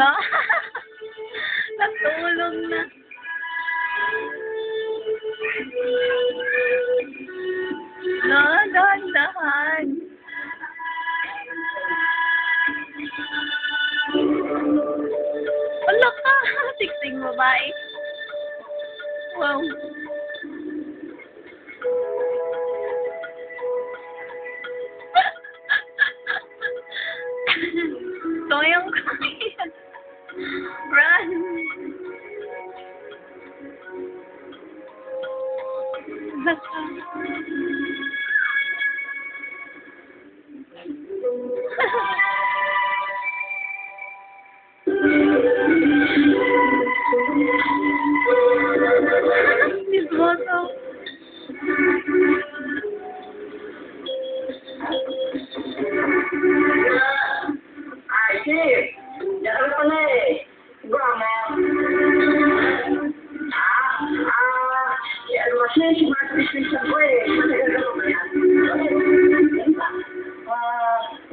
Wala. Natulog na. No, dahan-dahan. Wala ka. Tiksing babae. Wow. Toyong kaya. Run. Miss Boto. Jangan pala eh. Gama. Ya masih cuma description gue.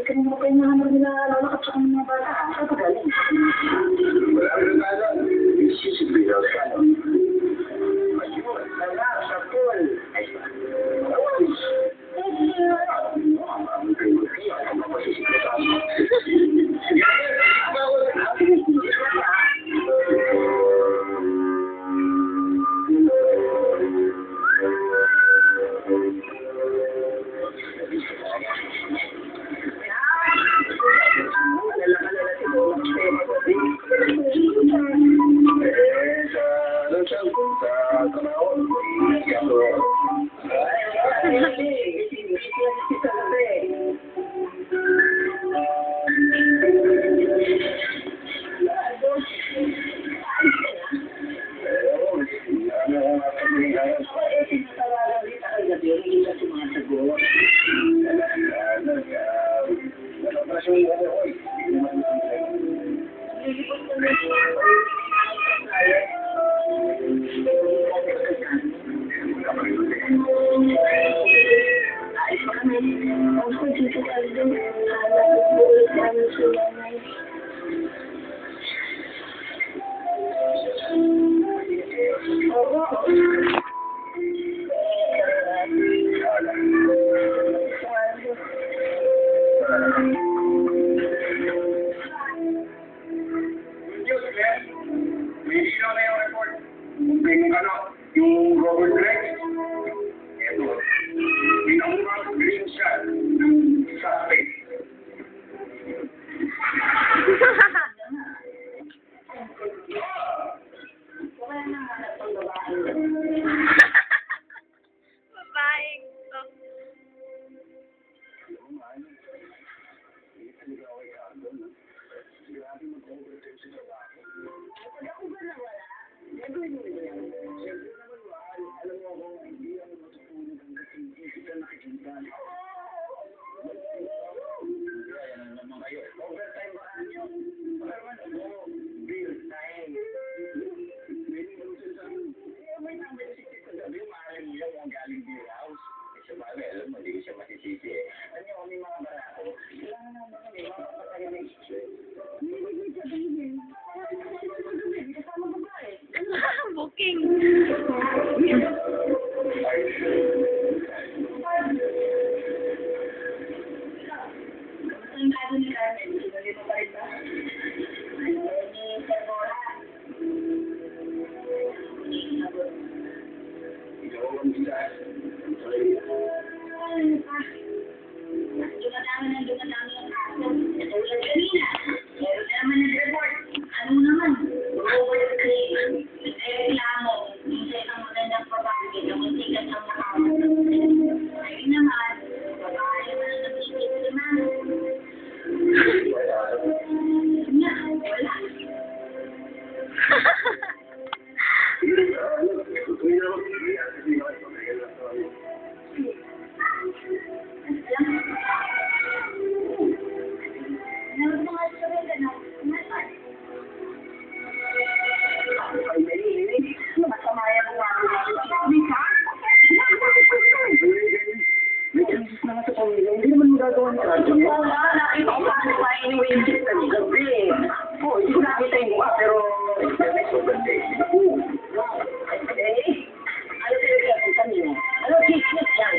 Ikan mo kayo na naman nila lalakad sa mga bata. Ano pa galing? Wala rin tayo. Isisibihan ka. Ayun, wala, sa pool. Ay, yung Robert Rex, ito, pinamukang green shot sa face. Babae. Booking. Ayun naman, babae naman ang nabibig naman. mo yung chip ka gabi. Oo, hindi ko nakita yung mukha, pero sobrang sexy. Eh, ano pinag-iapin kanina? Ano, chismis yan?